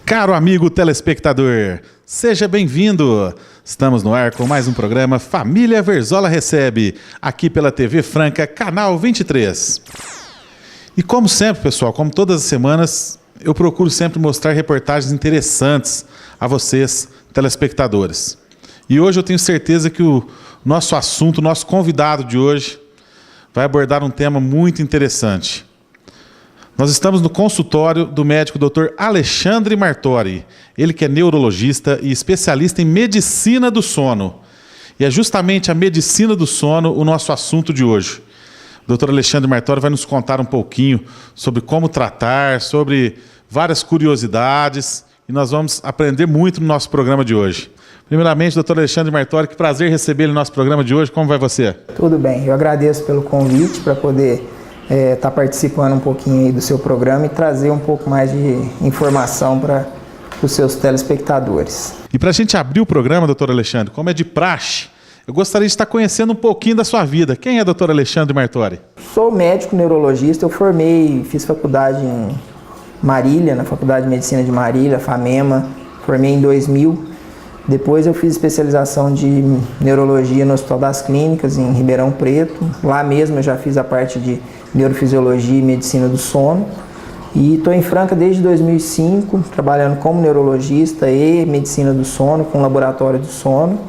Caro amigo telespectador, seja bem-vindo! Estamos no ar com mais um programa Família Verzola Recebe, aqui pela TV Franca, canal 23. E como sempre, pessoal, como todas as semanas, eu procuro sempre mostrar reportagens interessantes a vocês, telespectadores. E hoje eu tenho certeza que o nosso assunto, o nosso convidado de hoje, vai abordar um tema muito interessante. Nós estamos no consultório do médico Dr. Alexandre Martori, ele que é neurologista e especialista em medicina do sono. E é justamente a medicina do sono o nosso assunto de hoje. O Dr. Alexandre Martori vai nos contar um pouquinho sobre como tratar, sobre várias curiosidades, e nós vamos aprender muito no nosso programa de hoje. Primeiramente, Dr. Alexandre Martori, que prazer receber ele no nosso programa de hoje. Como vai você? Tudo bem, eu agradeço pelo convite para poder estar participando um pouquinho aí do seu programa e trazer um pouco mais de informação para os seus telespectadores. E para a gente abrir o programa, doutor Alexandre, como é de praxe, eu gostaria de estar conhecendo um pouquinho da sua vida. Quem é doutor Alexandre Martori? Sou médico neurologista, eu fiz faculdade em Marília, na Faculdade de Medicina de Marília, FAMEMA, formei em 2000. Depois eu fiz especialização de neurologia no Hospital das Clínicas, em Ribeirão Preto. Lá mesmo eu já fiz a parte de neurofisiologia e medicina do sono. E estou em Franca desde 2005, trabalhando como neurologista e medicina do sono, com laboratório do sono.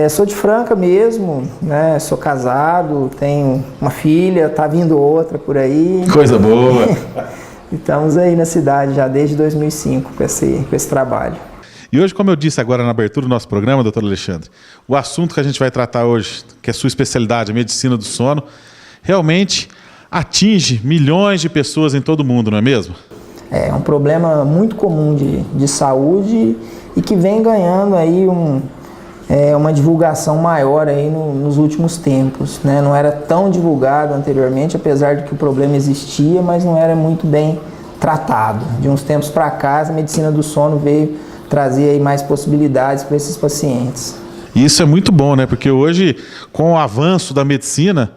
Sou de Franca mesmo, né? Sou casado, tenho uma filha, tá vindo outra por aí. Coisa boa! Estamos aí na cidade já desde 2005 com esse trabalho. E hoje, como eu disse agora na abertura do nosso programa, doutor Alexandre, o assunto que a gente vai tratar hoje, que é a sua especialidade, a medicina do sono, realmente atinge milhões de pessoas em todo o mundo, não é mesmo? É um problema muito comum de saúde e que vem ganhando aí uma divulgação maior aí nos últimos tempos, né? Não era tão divulgado anteriormente, apesar de que o problema existia, mas não era muito bem tratado. De uns tempos para cá, a medicina do sono veio trazer aí mais possibilidades para esses pacientes. E isso é muito bom, né? Porque hoje, com o avanço da medicina,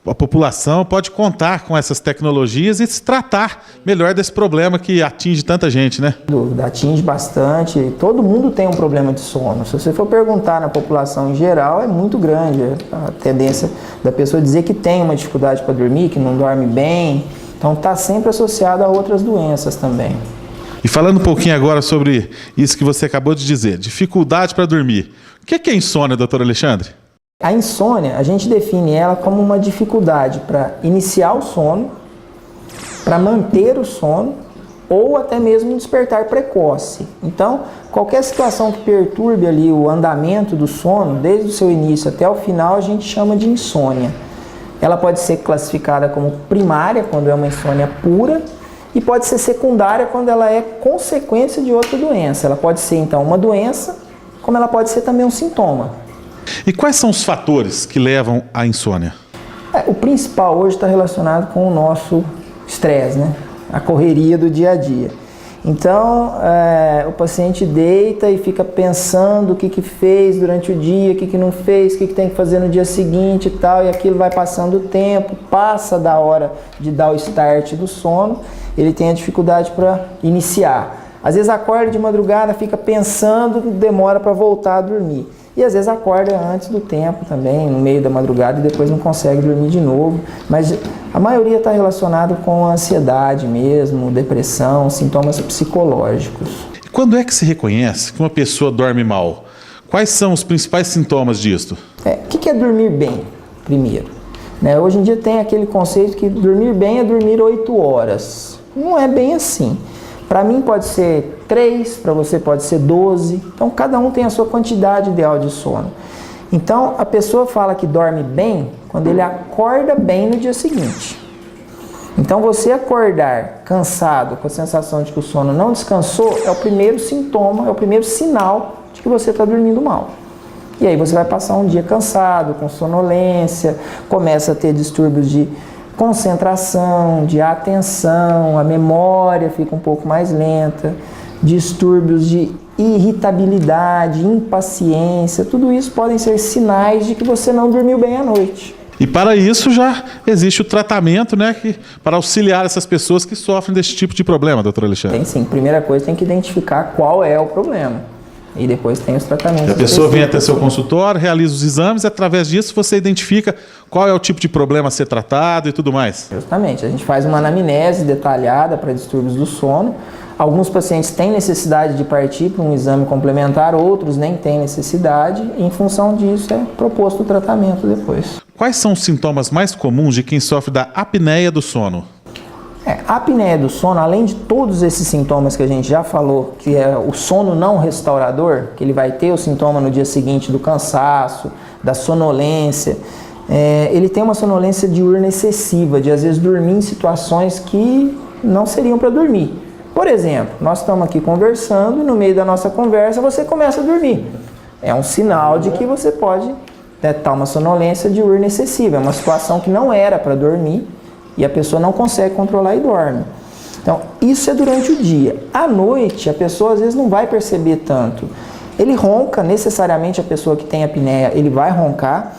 a população pode contar com essas tecnologias e se tratar melhor desse problema que atinge tanta gente, né? Sem dúvida, atinge bastante. Todo mundo tem um problema de sono. Se você for perguntar na população em geral, é muito grande a tendência da pessoa dizer que tem uma dificuldade para dormir, que não dorme bem. Então está sempre associado a outras doenças também. E falando um pouquinho agora sobre isso que você acabou de dizer, dificuldade para dormir. O que é insônia, doutor Alexandre? A insônia, a gente define ela como uma dificuldade para iniciar o sono, para manter o sono ou até mesmo um despertar precoce. Então, qualquer situação que perturbe ali o andamento do sono, desde o seu início até o final, a gente chama de insônia. Ela pode ser classificada como primária, quando é uma insônia pura, e pode ser secundária quando ela é consequência de outra doença. Ela pode ser, então, uma doença, como ela pode ser também um sintoma. E quais são os fatores que levam à insônia? O principal hoje está relacionado com o nosso estresse, né? A correria do dia a dia. Então, o paciente deita e fica pensando o que fez durante o dia, o que não fez, o que tem que fazer no dia seguinte e tal, e aquilo vai passando o tempo, passa da hora de dar o start do sono, ele tem a dificuldade para iniciar. Às vezes acorda de madrugada, fica pensando, demora para voltar a dormir. E às vezes acorda antes do tempo também, no meio da madrugada, e depois não consegue dormir de novo. Mas a maioria está relacionado com ansiedade mesmo, depressão, sintomas psicológicos. E quando é que se reconhece que uma pessoa dorme mal? Quais são os principais sintomas disto? O que é dormir bem, primeiro? Hoje em dia tem aquele conceito que dormir bem é dormir 8 horas. Não é bem assim. Para mim pode ser 3, para você pode ser 12. Então cada um tem a sua quantidade ideal de sono. Então a pessoa fala que dorme bem quando ele acorda bem no dia seguinte. Então você acordar cansado, com a sensação de que o sono não descansou, é o primeiro sintoma, é o primeiro sinal de que você está dormindo mal. E aí você vai passar um dia cansado, com sonolência, começa a ter distúrbios de concentração, de atenção, a memória fica um pouco mais lenta, distúrbios de irritabilidade, impaciência, tudo isso podem ser sinais de que você não dormiu bem à noite. E para isso já existe o tratamento, né, para auxiliar essas pessoas que sofrem desse tipo de problema, doutor Alexandre. Tem sim. Primeira coisa, tem que identificar qual é o problema. E depois tem os tratamentos. A pessoa vem até seu consultório, realiza os exames, e através disso você identifica qual é o tipo de problema a ser tratado e tudo mais. Justamente. A gente faz uma anamnese detalhada para distúrbios do sono. Alguns pacientes têm necessidade de partir para um exame complementar, outros nem têm necessidade. E em função disso é proposto o tratamento depois. Quais são os sintomas mais comuns de quem sofre da apneia do sono? A apneia do sono, além de todos esses sintomas que a gente já falou, que é o sono não restaurador, que ele vai ter o sintoma no dia seguinte do cansaço, da sonolência, ele tem uma sonolência diurna excessiva, de às vezes dormir em situações que não seriam para dormir. Por exemplo, nós estamos aqui conversando e no meio da nossa conversa você começa a dormir. É um sinal de que você pode estar uma sonolência diurna excessiva, é uma situação que não era para dormir, e a pessoa não consegue controlar e dorme. Então, isso é durante o dia. À noite, a pessoa às vezes não vai perceber tanto. Ele ronca, necessariamente a pessoa que tem apneia, ele vai roncar,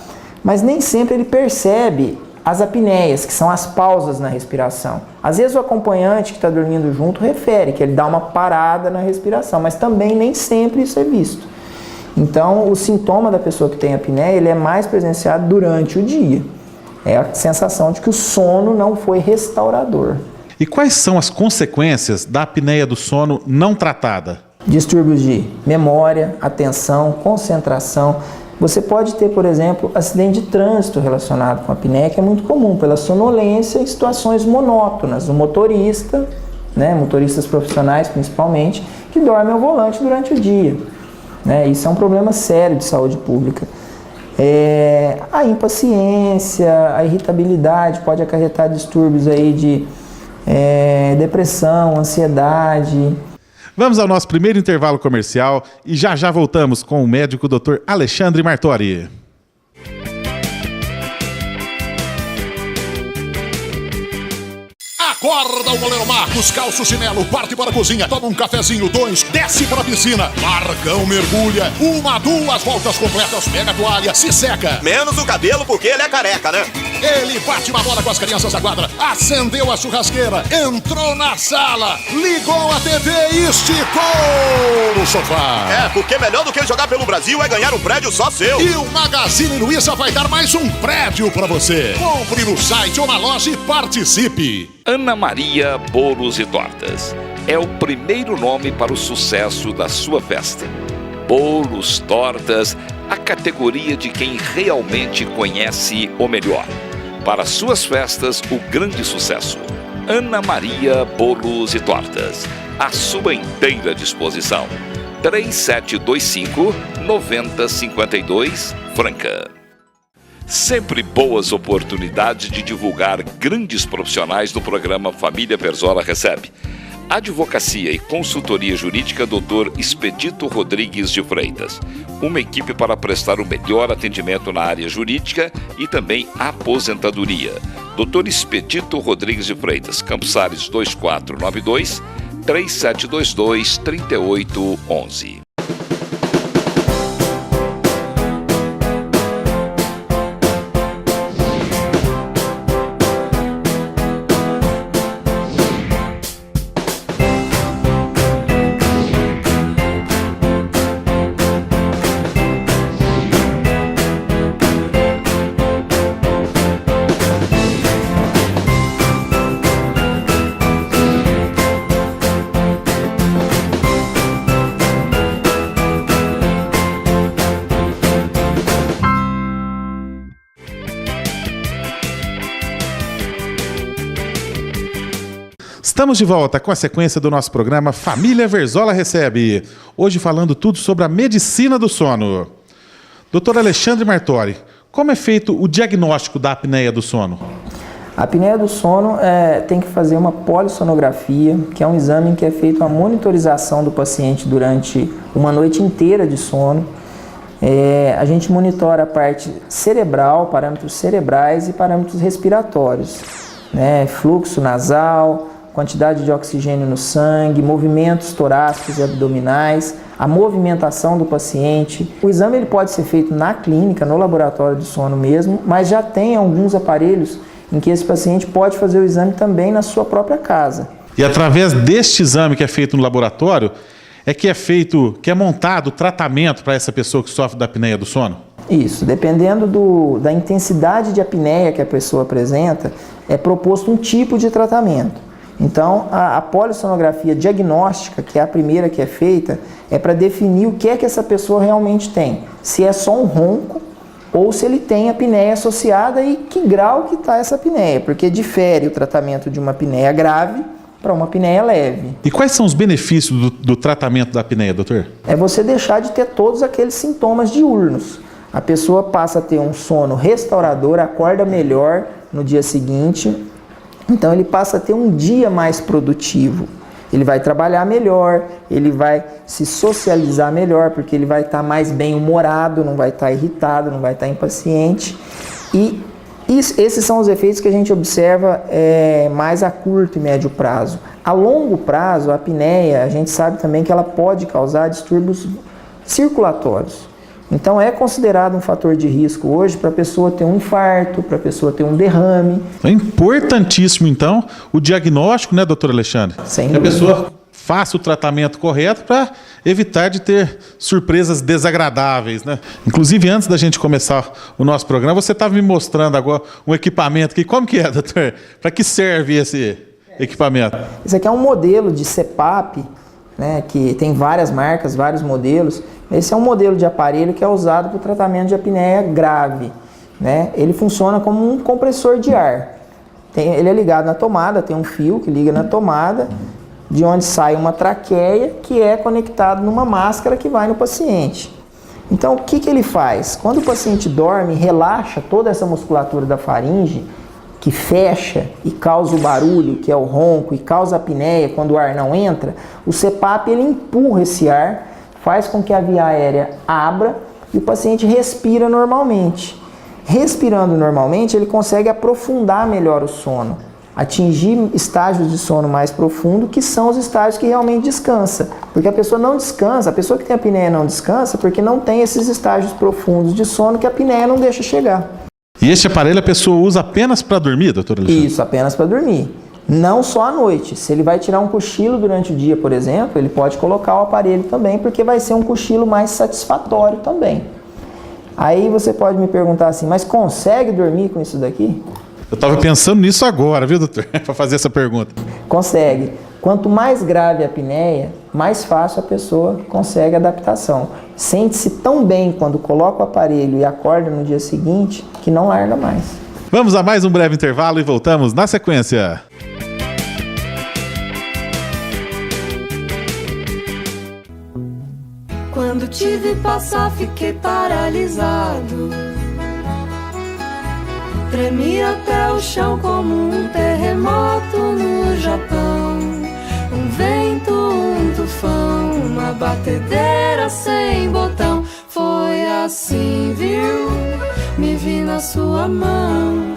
mas nem sempre ele percebe as apneias, que são as pausas na respiração. Às vezes o acompanhante que está dormindo junto refere que ele dá uma parada na respiração, mas também nem sempre isso é visto. Então, o sintoma da pessoa que tem apneia, ele é mais presenciado durante o dia. É a sensação de que o sono não foi restaurador. E quais são as consequências da apneia do sono não tratada? Distúrbios de memória, atenção, concentração. Você pode ter, por exemplo, acidente de trânsito relacionado com a apneia, que é muito comum, pela sonolência em situações monótonas. O motorista, motoristas profissionais principalmente, que dormem ao volante durante o dia. Isso é um problema sério de saúde pública. A impaciência, a irritabilidade pode acarretar distúrbios aí de depressão, ansiedade. Vamos ao nosso primeiro intervalo comercial e já voltamos com o médico Dr. Alexandre Martori. Acorda o goleiro Marcos, calça o chinelo, parte para a cozinha, toma um cafezinho, 2, desce para a piscina, Marcão mergulha, 1, 2 voltas completas, pega a toalha, se seca. Menos o cabelo porque ele é careca, né? Ele bate uma bola com as crianças da quadra, acendeu a churrasqueira, entrou na sala, ligou a TV e esticou no sofá. Porque melhor do que jogar pelo Brasil é ganhar um prédio só seu. E o Magazine Luiza vai dar mais um prédio para você. Compre no site ou na loja e participe. Ana Maria Bolos e Tortas é o primeiro nome para o sucesso da sua festa. Bolos, tortas, a categoria de quem realmente conhece o melhor. Para suas festas, o grande sucesso. Ana Maria Bolos e Tortas, à sua inteira disposição. 3725-9052, Franca. Sempre boas oportunidades de divulgar grandes profissionais no programa Família Verzola Recebe. Advocacia e consultoria jurídica Dr. Expedito Rodrigues de Freitas. Uma equipe para prestar o melhor atendimento na área jurídica e também aposentadoria. Dr. Expedito Rodrigues de Freitas, Campos Sales 2492, 3722-3811. Estamos de volta com a sequência do nosso programa Família Verzola Recebe. Hoje falando tudo sobre a medicina do sono. Dr. Alexandre Martori, como é feito o diagnóstico da apneia do sono? A apneia do sono tem que fazer uma polissonografia, que é um exame em que é feita a monitorização do paciente durante uma noite inteira de sono. A gente monitora a parte cerebral, parâmetros cerebrais e parâmetros respiratórios, fluxo nasal, quantidade de oxigênio no sangue, movimentos torácicos e abdominais, a movimentação do paciente. O exame ele pode ser feito na clínica, no laboratório de sono mesmo, mas já tem alguns aparelhos em que esse paciente pode fazer o exame também na sua própria casa. E através deste exame que é feito no laboratório, que é montado o tratamento para essa pessoa que sofre da apneia do sono? Isso, dependendo da intensidade de apneia que a pessoa apresenta, é proposto um tipo de tratamento. Então, a polissonografia diagnóstica, que é a primeira que é feita, é para definir o que é que essa pessoa realmente tem. Se é só um ronco ou se ele tem apneia associada e que grau que está essa apneia, porque difere o tratamento de uma apneia grave para uma apneia leve. E quais são os benefícios do tratamento da apneia, doutor? É você deixar de ter todos aqueles sintomas diurnos. A pessoa passa a ter um sono restaurador, acorda melhor no dia seguinte, então ele passa a ter um dia mais produtivo. Ele vai trabalhar melhor, ele vai se socializar melhor, porque ele vai estar mais bem-humorado, não vai estar irritado, não vai estar impaciente. E esses são os efeitos que a gente observa mais a curto e médio prazo. A longo prazo, a apneia, a gente sabe também que ela pode causar distúrbios circulatórios. Então é considerado um fator de risco hoje para a pessoa ter um infarto, para a pessoa ter um derrame. É importantíssimo, então, o diagnóstico, né, doutor Alexandre? Sem que a dúvida. pessoa faça o tratamento correto para evitar de ter surpresas desagradáveis, né? Inclusive, antes da gente começar o nosso programa, você estava me mostrando agora um equipamento aqui. Como que é, doutor? Para que serve esse equipamento? Esse aqui é um modelo de CPAP, né, que tem várias marcas, vários modelos. Esse é um modelo de aparelho que é usado para o tratamento de apneia grave, né? Ele funciona como um compressor de ar. Ele é ligado na tomada, tem um fio que liga na tomada, de onde sai uma traqueia que é conectado numa máscara que vai no paciente. Então, o que ele faz? Quando o paciente dorme, relaxa toda essa musculatura da faringe, que fecha e causa o barulho, que é o ronco, e causa a apneia quando o ar não entra, o CPAP ele empurra esse ar, faz com que a via aérea abra e o paciente respira normalmente. Respirando normalmente, ele consegue aprofundar melhor o sono, atingir estágios de sono mais profundo, que são os estágios que realmente descansa. Porque a pessoa não descansa, a pessoa que tem apneia não descansa porque não tem esses estágios profundos de sono que a apneia não deixa chegar. E este aparelho a pessoa usa apenas para dormir, doutor Alexandre? Isso, apenas para dormir. Não só à noite. Se ele vai tirar um cochilo durante o dia, por exemplo, ele pode colocar o aparelho também, porque vai ser um cochilo mais satisfatório também. Aí você pode me perguntar assim, mas consegue dormir com isso daqui? Eu estava pensando nisso agora, viu, doutor? Para fazer essa pergunta. Consegue. Quanto mais grave a apneia, mais fácil a pessoa consegue adaptação. Sente-se tão bem quando coloca o aparelho e acorda no dia seguinte que não larga mais. Vamos a mais um breve intervalo e voltamos na sequência. Quando te vi passar, fiquei paralisado. Tremi até o chão como um terremoto no Japão. Um vento, um tufão, uma batedeira sem botão. Foi assim, viu? Me vi na sua mão.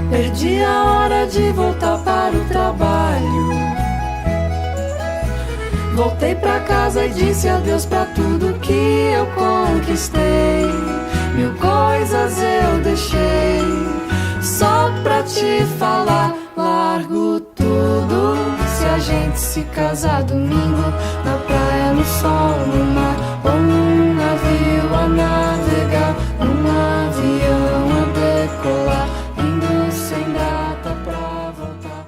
Perdi a hora de voltar para o trabalho. Voltei pra casa e disse adeus pra tudo que eu conquistei. 1000 coisas eu deixei só pra te falar. Largo tudo se a gente se casar domingo, na praia, no sol, no mar, ou num navio a navegar, num avião a decolar, indo sem data pra voltar.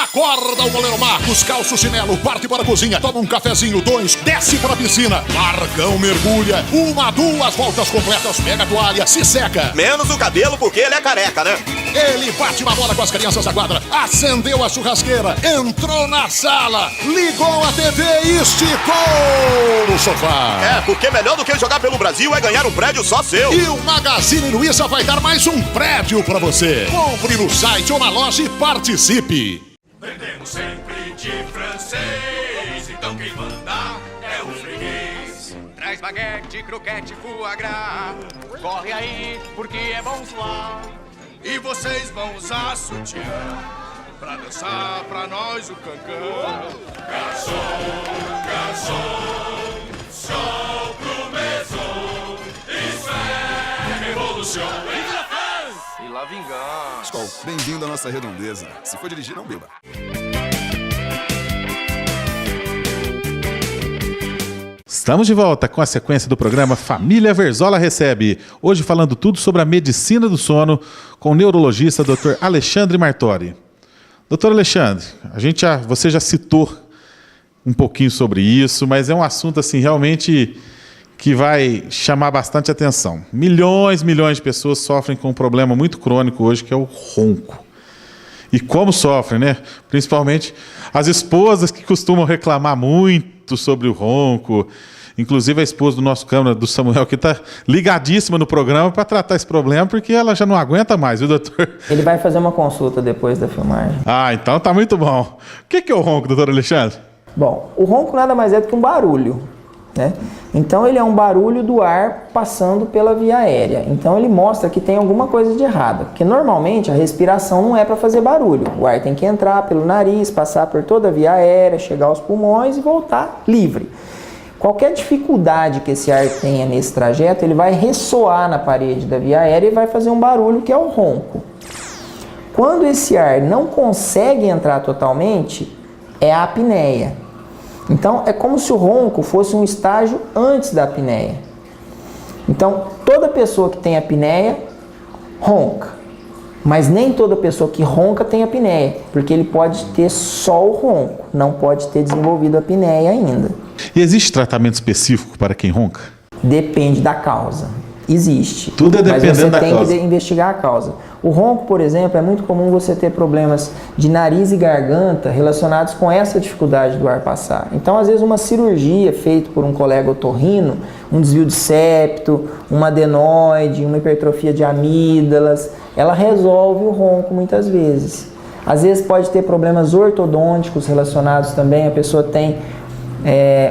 Acorda o goleiro Marcos, calça o chinelo, parte para a cozinha, toma um cafezinho, 2, desce para a piscina. Marcão mergulha, 1, 2 voltas completas, pega a toalha, se seca. Menos o cabelo porque ele é careca, né? Ele bate uma bola com as crianças da quadra, acendeu a churrasqueira, entrou na sala, ligou a TV e esticou no sofá. É, porque melhor do que jogar pelo Brasil é ganhar um prédio só seu. E o Magazine Luiza vai dar mais um prédio para você. Compre no site ou na loja e participe. Vendemos sempre de francês, então quem manda é o freguês. Traz baguete, croquete, foie gras. Corre aí, porque é bom suar. E vocês vão usar sutiã. pra dançar pra nós o cancã. Garçom, garçom, sol pro maison, isso é revolução. E lá vingança. Skol, bem-vindo à nossa redondeza. Se for dirigir, não beba. Estamos de volta com a sequência do programa Família Verzola Recebe. Hoje falando tudo sobre a medicina do sono com o neurologista Dr. Alexandre Martori. Dr. Alexandre, você já citou um pouquinho sobre isso, mas é um assunto assim realmente que vai chamar bastante atenção. Milhões de pessoas sofrem com um problema muito crônico hoje, que é o ronco. E como sofrem, né? Principalmente as esposas que costumam reclamar muito sobre o ronco. Inclusive a esposa do nosso câmara, do Samuel, que está ligadíssima no programa para tratar esse problema, porque ela já não aguenta mais, viu, doutor? Ele vai fazer uma consulta depois da filmagem. Ah, então tá muito bom. O que é o ronco, doutor Alexandre? Bom, o ronco nada mais é do que um barulho, né? Então ele é um barulho do ar passando pela via aérea. Então ele mostra que tem alguma coisa de errado, porque normalmente a respiração não é para fazer barulho. O ar tem que entrar pelo nariz, passar por toda a via aérea, chegar aos pulmões e voltar livre. Qualquer dificuldade que esse ar tenha nesse trajeto, ele vai ressoar na parede da via aérea e vai fazer um barulho que é o ronco. Quando esse ar não consegue entrar totalmente, é a apneia. Então, é como se o ronco fosse um estágio antes da apneia. Então, toda pessoa que tem apneia, ronca. Mas nem toda pessoa que ronca tem apneia, porque ele pode ter só o ronco, não pode ter desenvolvido a apneia ainda. E existe tratamento específico para quem ronca? Depende da causa. Existe. Tudo é dependendo da causa. Mas você tem que investigar a causa. O ronco, por exemplo, é muito comum você ter problemas de nariz e garganta relacionados com essa dificuldade do ar passar. Então, às vezes, uma cirurgia feita por um colega otorrino, um desvio de septo, uma adenoide, uma hipertrofia de amígdalas, ela resolve o ronco muitas vezes. Às vezes pode ter problemas ortodônticos relacionados também, a pessoa tem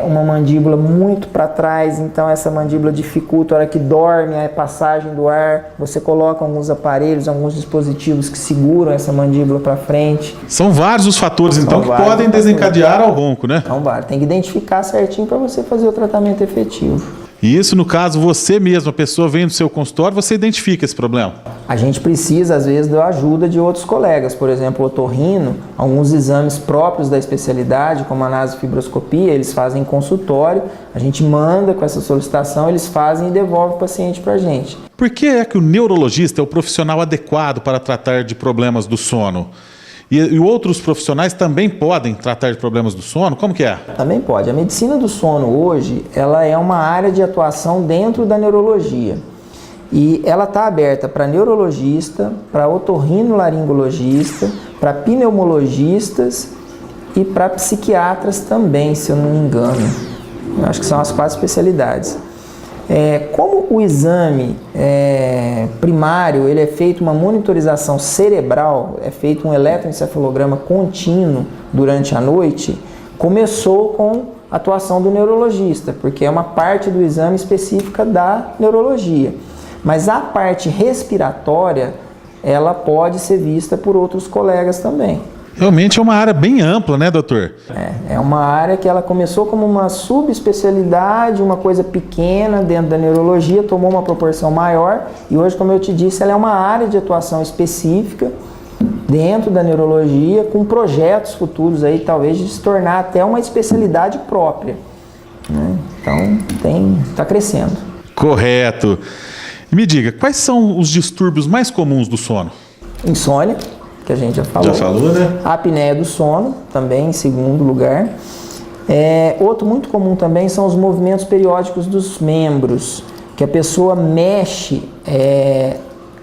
uma mandíbula muito para trás, então essa mandíbula dificulta a hora que dorme a passagem do ar. Você coloca alguns aparelhos, alguns dispositivos que seguram essa mandíbula para frente. São vários os fatores, então, que podem desencadear ao ronco, né? Então, tem que identificar certinho para você fazer o tratamento efetivo. E isso, no caso, você mesmo, a pessoa vem do seu consultório, você identifica esse problema? A gente precisa, às vezes, da ajuda de outros colegas. Por exemplo, o otorrino, alguns exames próprios da especialidade, como a nasofibroscopia, eles fazem em consultório, a gente manda com essa solicitação, eles fazem e devolvem o paciente para a gente. Por que é que o neurologista é o profissional adequado para tratar de problemas do sono? E outros profissionais também podem tratar de problemas do sono? Como que é? Também pode. A medicina do sono hoje, ela é uma área de atuação dentro da neurologia. E ela está aberta para neurologista, para otorrinolaringologista, para pneumologistas e para psiquiatras também, se eu não me engano. Eu acho que são as 4 especialidades. Como o exame primário, ele é feito uma monitorização cerebral, é feito um eletroencefalograma contínuo durante a noite, começou com a atuação do neurologista, porque é uma parte do exame específica da neurologia. Mas a parte respiratória, ela pode ser vista por outros colegas também. Realmente é uma área bem ampla, né, doutor? É uma área que ela começou como uma subespecialidade, uma coisa pequena dentro da neurologia, tomou uma proporção maior e hoje, como eu te disse, ela é uma área de atuação específica dentro da neurologia, com projetos futuros aí, talvez, de se tornar até uma especialidade própria, né? Então, está crescendo. Correto. Me diga, quais são os distúrbios mais comuns do sono? Insônia, que a gente já falou. Já falou, né? A apneia do sono, também em segundo lugar. Outro muito comum também são os movimentos periódicos dos membros, que a pessoa mexe, é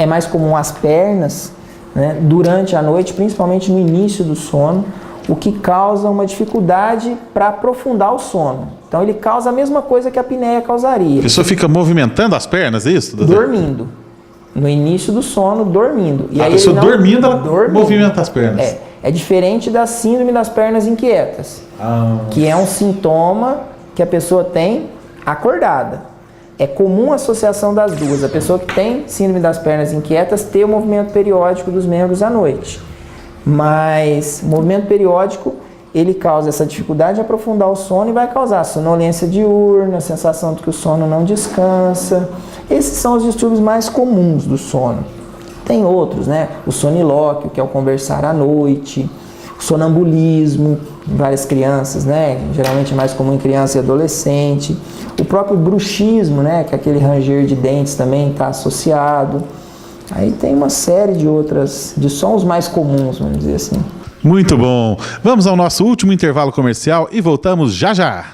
mais comum as pernas, né, durante a noite, principalmente no início do sono, o que causa uma dificuldade para aprofundar o sono. Então ele causa a mesma coisa que a apneia causaria. A pessoa fica movimentando as pernas, é isso, doutor? Dormindo. No início do sono, dormindo. E a aí pessoa dormindo, ela dormindo. movimenta as pernas. É diferente da síndrome das pernas inquietas, que é um sintoma que a pessoa tem acordada. É comum a associação das duas. A pessoa que tem síndrome das pernas inquietas ter o movimento periódico dos membros à noite. Mas o movimento periódico, ele causa essa dificuldade de aprofundar o sono e vai causar sonolência diurna, sensação de que o sono não descansa. Esses são os distúrbios mais comuns do sono. Tem outros, né? O sonilóquio, que é o conversar à noite, o sonambulismo, em várias crianças, né? Geralmente é mais comum em criança e adolescente. O próprio bruxismo, né? Que é aquele ranger de dentes também está associado. Aí tem uma série de outras, de sons mais comuns, vamos dizer assim. Muito bom. Vamos ao nosso último intervalo comercial e voltamos já já.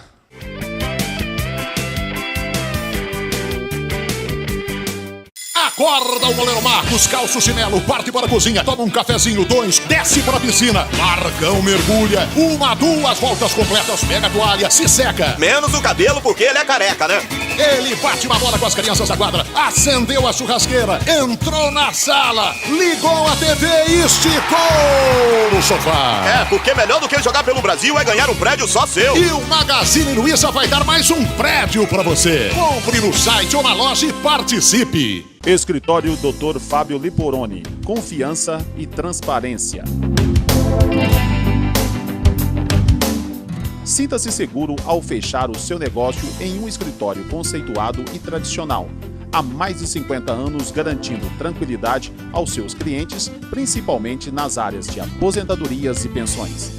Acorda o goleiro Marcos, calça o chinelo, parte para a cozinha, toma um cafezinho, 2, desce para a piscina. Marcão mergulha, 1, 2 voltas completas, pega a toalha, se seca. Menos o cabelo porque ele é careca, né? Ele bate uma bola com as crianças da quadra, acendeu a churrasqueira, entrou na sala, ligou a TV e esticou no sofá. É, porque melhor do que jogar pelo Brasil é ganhar um prédio só seu. E o Magazine Luiza vai dar mais um prédio para você. Compre no site ou na loja e participe. Escritório Dr. Fábio Liporoni. Confiança e transparência. Sinta-se seguro ao fechar o seu negócio em um escritório conceituado e tradicional. Há mais de 50 anos garantindo tranquilidade aos seus clientes, principalmente nas áreas de aposentadorias e pensões.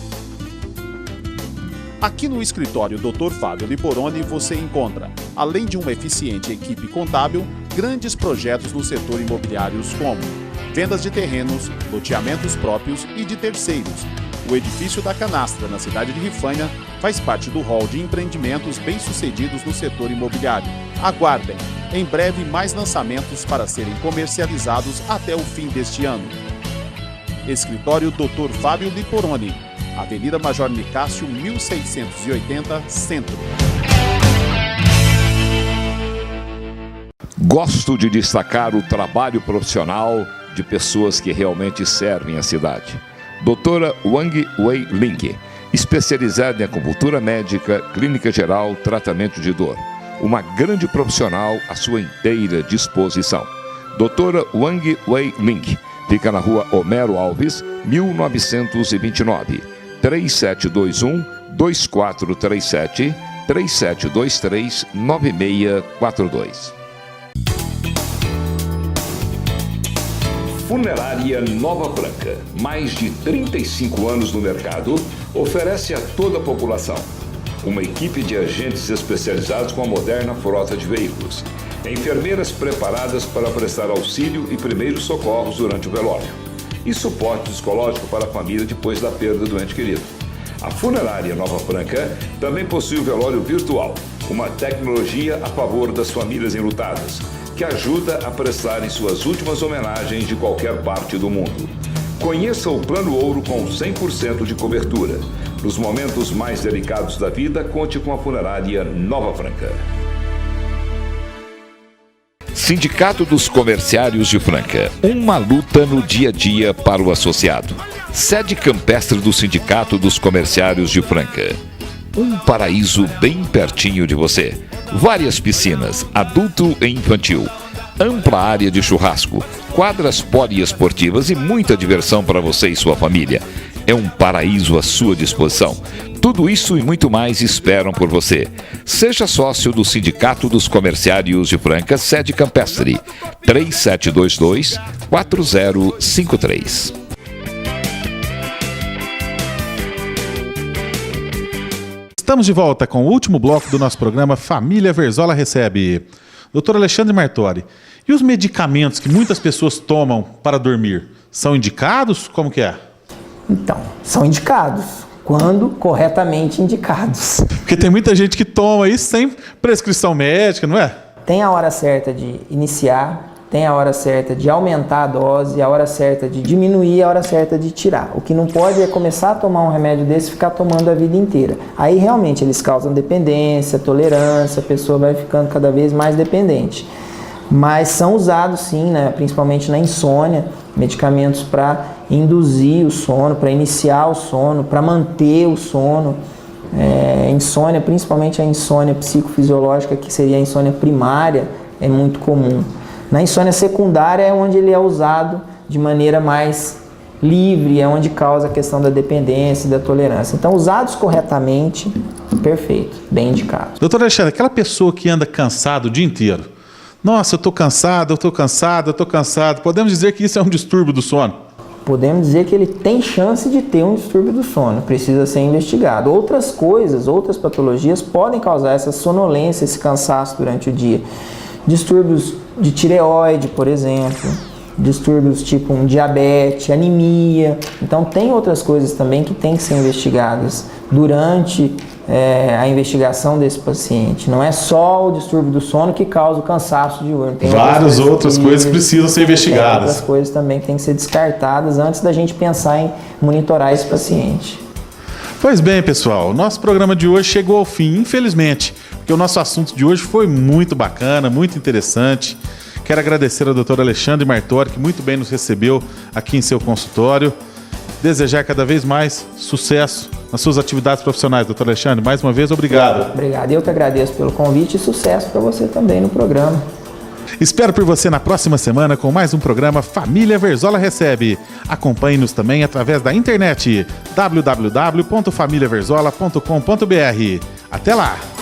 Aqui no escritório Dr. Fábio Liporoni você encontra, além de uma eficiente equipe contábil, grandes projetos no setor imobiliários como vendas de terrenos, loteamentos próprios e de terceiros. O edifício da Canastra, na cidade de Rifaina, faz parte do rol de empreendimentos bem-sucedidos no setor imobiliário. Aguardem, em breve mais lançamentos para serem comercializados até o fim deste ano. Escritório Dr. Fábio Liporoni, Avenida Major Nicásio, 1680, Centro. Gosto de destacar o trabalho profissional de pessoas que realmente servem a cidade. Doutora Wang Wei Ling, especializada em acupuntura médica, clínica geral, tratamento de dor. Uma grande profissional à sua inteira disposição. Doutora Wang Wei Ling, fica na rua Homero Alves, 1929. 3721-2437, 3723-9642. Funerária Nova Branca, mais de 35 anos no mercado, oferece a toda a população uma equipe de agentes especializados com a moderna frota de veículos, enfermeiras preparadas para prestar auxílio e primeiros socorros durante o velório e suporte psicológico para a família depois da perda do ente querido. A Funerária Nova Branca também possui o velório virtual, uma tecnologia a favor das famílias enlutadas, que ajuda a prestarem suas últimas homenagens de qualquer parte do mundo. Conheça o Plano Ouro com 100% de cobertura. Nos momentos mais delicados da vida, conte com a Funerária Nova Branca. Sindicato dos Comerciários de Franca. Uma luta no dia a dia para o associado. Sede campestre do Sindicato dos Comerciários de Franca. Um paraíso bem pertinho de você. Várias piscinas, adulto e infantil. Ampla área de churrasco, quadras poliesportivas e muita diversão para você e sua família. É um paraíso à sua disposição. Tudo isso e muito mais esperam por você. Seja sócio do Sindicato dos Comerciários de Franca, sede campestre. 3722-4053. Estamos de volta com o último bloco do nosso programa Família Verzola Recebe. Doutor Alexandre Martori, e os medicamentos que muitas pessoas tomam para dormir, são indicados? Como que é? Então, são indicados, quando corretamente indicados. Porque tem muita gente que toma isso sem prescrição médica, não é? Tem a hora certa de iniciar, tem a hora certa de aumentar a dose, a hora certa de diminuir, a hora certa de tirar. O que não pode é começar a tomar um remédio desse e ficar tomando a vida inteira. Aí realmente eles causam dependência, tolerância, a pessoa vai ficando cada vez mais dependente. Mas são usados sim, né, principalmente na insônia, medicamentos para induzir o sono, para iniciar o sono, para manter o sono. Insônia, principalmente a insônia psicofisiológica, que seria a insônia primária, é muito comum. Na insônia secundária é onde ele é usado de maneira mais livre, é onde causa a questão da dependência e da tolerância. Então, usados corretamente, perfeito, bem indicado. Doutor Alexandre, aquela pessoa que anda cansado o dia inteiro. Nossa, eu estou cansado. Podemos dizer que isso é um distúrbio do sono? Podemos dizer que ele tem chance de ter um distúrbio do sono, precisa ser investigado. Outras coisas, outras patologias podem causar essa sonolência, esse cansaço durante o dia. Distúrbios de tireoide, por exemplo, distúrbios tipo um diabetes, anemia. Então tem outras coisas também que têm que ser investigadas durante a investigação desse paciente. Não é só o distúrbio do sono que causa o cansaço diurno. Tem várias outras coisas que precisam ser investigadas. Tem outras coisas também que têm que ser descartadas antes da gente pensar em monitorar esse paciente. Pois bem, pessoal, nosso programa de hoje chegou ao fim, infelizmente, porque o nosso assunto de hoje foi muito bacana, muito interessante. Quero agradecer ao Dr. Alexandre Martori, que muito bem nos recebeu aqui em seu consultório. Desejar cada vez mais sucesso nas suas atividades profissionais, Dr. Alexandre. Mais uma vez, obrigado. Obrigado. Eu que agradeço pelo convite e sucesso para você também no programa. Espero por você na próxima semana com mais um programa Família Verzola Recebe. Acompanhe-nos também através da internet www.familiaverzola.com.br. Até lá!